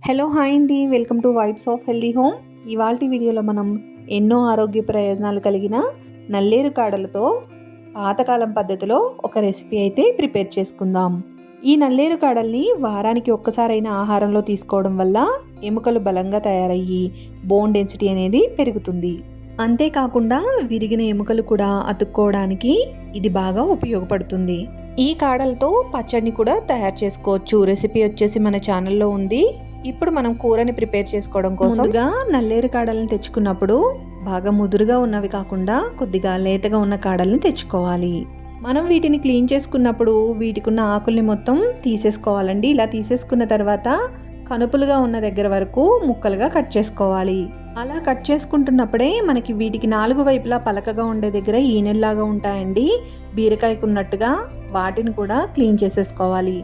Hello hi అండి, welcome to vibes of healthy home. ఇవాల్టి వీడియోలో మనం ఎన్నో ఆరోగ్య ప్రయోజనాలు కలిగిన నల్లేరు కాడలతో పాతకాలం పద్ధతిలో ఒక రెసిపీ అయితే ప్రిపేర్ చేసుకుందాం. ఈ నల్లేరు కాడల్ని వారానికి ఒక్కసారైనా ఆహారంలో తీసుకోవడం వల్ల ఎముకలు బలంగా తయారయ్యి బోన్ డెన్సిటీ అనేది పెరుగుతుంది. అంతేకాకుండా విరిగిన ఎముకలు కూడా అతుక్కోవడానికి ఇది బాగా ఉపయోగపడుతుంది. ఈ కాడలతో పచ్చడిని కూడా తయారు చేసుకోవచ్చు. రెసిపీ వచ్చేసి మన ఛానల్లో ఉంది. ఇప్పుడు మనం కూరని ప్రిపేర్ చేసుకోవడం కోసం ముందుగా నల్లేరు కాడల్ని తెచ్చుకున్నప్పుడు బాగా ముదురుగా ఉన్నవి కాకుండా కొద్దిగా లేతగా ఉన్న కాడల్ని తెచ్చుకోవాలి. మనం వీటిని క్లీన్ చేసుకున్నప్పుడు వీటికున్న ఆకుల్ని మొత్తం తీసేసుకోవాలండి. ఇలా తీసేసుకున్న తర్వాత కనుపులుగా ఉన్న దగ్గర వరకు ముక్కలుగా కట్ చేసుకోవాలి. అలా కట్ చేసుకుంటున్నప్పుడే మనకి వీటికి 4 వైపులా పలకగా ఉండే దగ్గర ఈనెల్లాగా ఉంటాయండి. బీరకాయకు ఉన్నట్టుగా వాటిని కూడా క్లీన్ చేసేసుకోవాలి.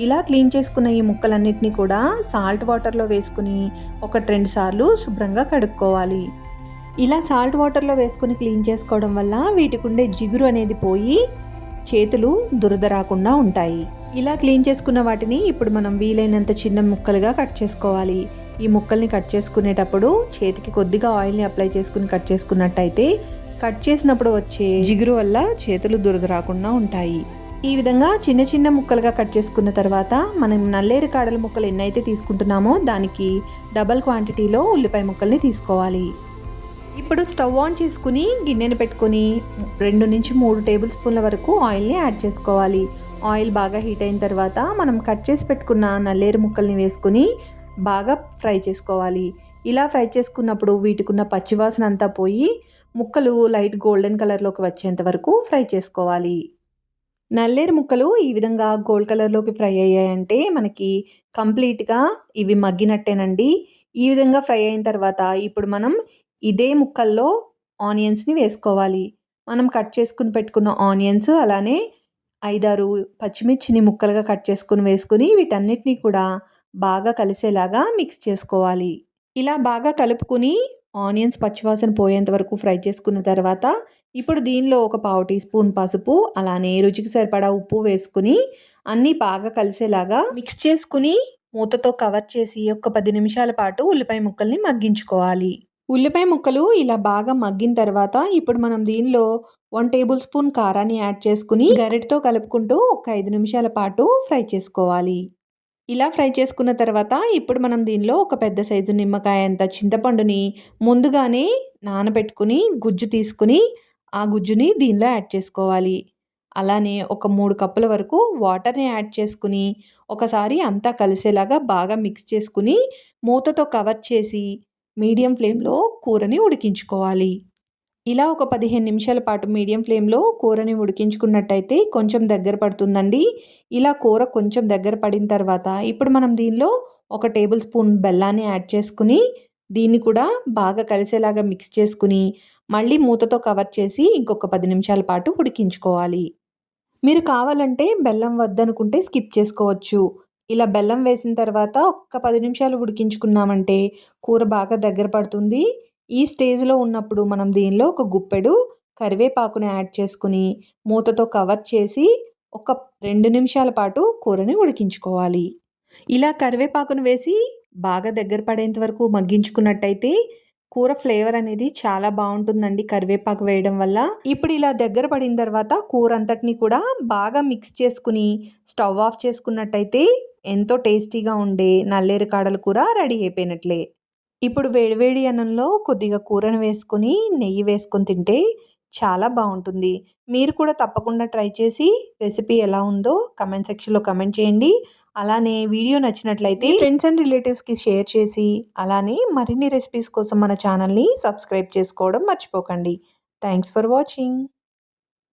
ఇలా క్లీన్ చేసుకున్న ఈ ముక్కలన్నిటినీ కూడా సాల్ట్ వాటర్లో వేసుకుని 1-2 సార్లు శుభ్రంగా కడుక్కోవాలి. ఇలా సాల్ట్ వాటర్లో వేసుకుని క్లీన్ చేసుకోవడం వల్ల వీటికి ఉండే జిగురు అనేది పోయి చేతులు దురద రాకుండా ఉంటాయి. ఇలా క్లీన్ చేసుకున్న వాటిని ఇప్పుడు మనం వీలైనంత చిన్న ముక్కలుగా కట్ చేసుకోవాలి. ఈ ముక్కల్ని కట్ చేసుకునేటప్పుడు చేతికి కొద్దిగా ఆయిల్ని అప్లై చేసుకుని కట్ చేసుకున్నట్టయితే కట్ చేసినప్పుడు వచ్చే జిగురు వల్ల చేతులు దురద రాకుండా ఉంటాయి. ఈ విధంగా చిన్న చిన్న ముక్కలుగా కట్ చేసుకున్న తర్వాత మనం నల్లేరు కాడల ముక్కలు ఎన్నైతే తీసుకుంటున్నామో దానికి డబల్ క్వాంటిటీలో ఉల్లిపాయ ముక్కల్ని తీసుకోవాలి. ఇప్పుడు స్టవ్ ఆన్ చేసుకుని గిన్నెను పెట్టుకొని 2-3 టేబుల్ స్పూన్ల వరకు ఆయిల్ని యాడ్ చేసుకోవాలి. ఆయిల్ బాగా హీట్ అయిన తర్వాత మనం కట్ చేసి పెట్టుకున్న నల్లేరు ముక్కల్ని వేసుకుని బాగా ఫ్రై చేసుకోవాలి. ఇలా ఫ్రై చేసుకున్నప్పుడు వీటికున్న పచ్చివాసన అంతా పోయి ముక్కలు లైట్ గోల్డెన్ కలర్లోకి వచ్చేంత వరకు ఫ్రై చేసుకోవాలి. నల్లేరు ముక్కలు ఈ విధంగా గోల్డ్ కలర్లోకి ఫ్రై అయ్యాయంటే మనకి కంప్లీట్గా ఇవి మగ్గినట్టేనండి. ఈ విధంగా ఫ్రై అయిన తర్వాత ఇప్పుడు మనం ఇదే ముక్కల్లో ఆనియన్స్ని వేసుకోవాలి. మనం కట్ చేసుకుని పెట్టుకున్న ఆనియన్స్ అలానే 5-6 పచ్చిమిర్చిని ముక్కలుగా కట్ చేసుకుని వేసుకుని వీటన్నిటినీ కూడా బాగా కలిసేలాగా మిక్స్ చేసుకోవాలి. ఇలా బాగా కలుపుకుని ఆనియన్స్ పచ్చివాసన పోయేంత వరకు ఫ్రై చేసుకున్న తర్వాత ఇప్పుడు దీనిలో 1/4 టీ స్పూన్ పసుపు అలానే రుచికి సరిపడా ఉప్పు వేసుకుని అన్నీ బాగా కలిసేలాగా మిక్స్ చేసుకుని మూతతో కవర్ చేసి 10 నిమిషాల పాటు ఉల్లిపాయ ముక్కల్ని మగ్గించుకోవాలి. ఉల్లిపాయ ముక్కలు ఇలా బాగా మగ్గిన తర్వాత ఇప్పుడు మనం దీనిలో 1 టేబుల్ స్పూన్ కారాన్ని యాడ్ చేసుకుని గరిటతో కలుపుకుంటూ 5 నిమిషాల పాటు ఫ్రై చేసుకోవాలి. ఇలా ఫ్రై చేసుకున్న తర్వాత ఇప్పుడు మనం దీనిలో ఒక పెద్ద సైజు నిమ్మకాయ అంత చింతపండుని ముందుగానే నానబెట్టుకుని గుజ్జు తీసుకుని ఆ గుజ్జుని దీనిలో యాడ్ చేసుకోవాలి. అలానే ఒక 3 కప్పుల వరకు వాటర్ని యాడ్ చేసుకుని ఒకసారి అంతా కలిసేలాగా బాగా మిక్స్ చేసుకుని మూతతో కవర్ చేసి మీడియం ఫ్లేమ్లో కూరని ఉడికించుకోవాలి. ఇలా ఒక 15 నిమిషాల పాటు మీడియం ఫ్లేమ్లో కూరని ఉడికించుకున్నట్టయితే కొంచెం దగ్గర పడుతుందండి. ఇలా కూర కొంచెం దగ్గర పడిన తర్వాత ఇప్పుడు మనం దీనిలో 1 టేబుల్ స్పూన్ బెల్లాన్ని యాడ్ చేసుకుని దీన్ని కూడా బాగా కలిసేలాగా మిక్స్ చేసుకుని మళ్ళీ మూతతో కవర్ చేసి ఇంకొక 10 నిమిషాల పాటు ఉడికించుకోవాలి. మీరు కావాలంటే బెల్లం వద్దనుకుంటే స్కిప్ చేసుకోవచ్చు. ఇలా బెల్లం వేసిన తర్వాత ఒక్క 10 నిమిషాలు ఉడికించుకున్నామంటే కూర బాగా దగ్గర పడుతుంది. ఈ స్టేజ్లో ఉన్నప్పుడు మనం దీనిలో ఒక గుప్పెడు కరివేపాకుని యాడ్ చేసుకుని మూతతో కవర్ చేసి ఒక 2 నిమిషాల పాటు కూరని ఉడికించుకోవాలి. ఇలా కరివేపాకును వేసి బాగా దగ్గర పడేంత వరకు మగ్గించుకున్నట్టయితే కూర ఫ్లేవర్ అనేది చాలా బాగుంటుందండి కరివేపాకు వేయడం వల్ల. ఇప్పుడు ఇలా దగ్గర పడిన తర్వాత కూర అంతటిని కూడా బాగా మిక్స్ చేసుకుని స్టవ్ ఆఫ్ చేసుకున్నట్టయితే ఎంతో టేస్టీగా ఉండే నల్లేరు కాడల కూర రెడీ అయిపోయినట్లే. ఇప్పుడు వేడివేడి అన్నంలో కొద్దిగా కూరను వేసుకొని నెయ్యి వేసుకొని తింటే చాలా బాగుంటుంది. మీరు కూడా తప్పకుండా ట్రై చేసి రెసిపీ ఎలా ఉందో కమెంట్ సెక్షన్లో కమెంట్ చేయండి. అలానే వీడియో నచ్చినట్లయితే ఫ్రెండ్స్ అండ్ రిలేటివ్స్కి షేర్ చేసి అలానే మరిన్ని రెసిపీస్ కోసం మన ఛానల్ని సబ్స్క్రైబ్ చేసుకోవడం మర్చిపోకండి. Thanks for watching.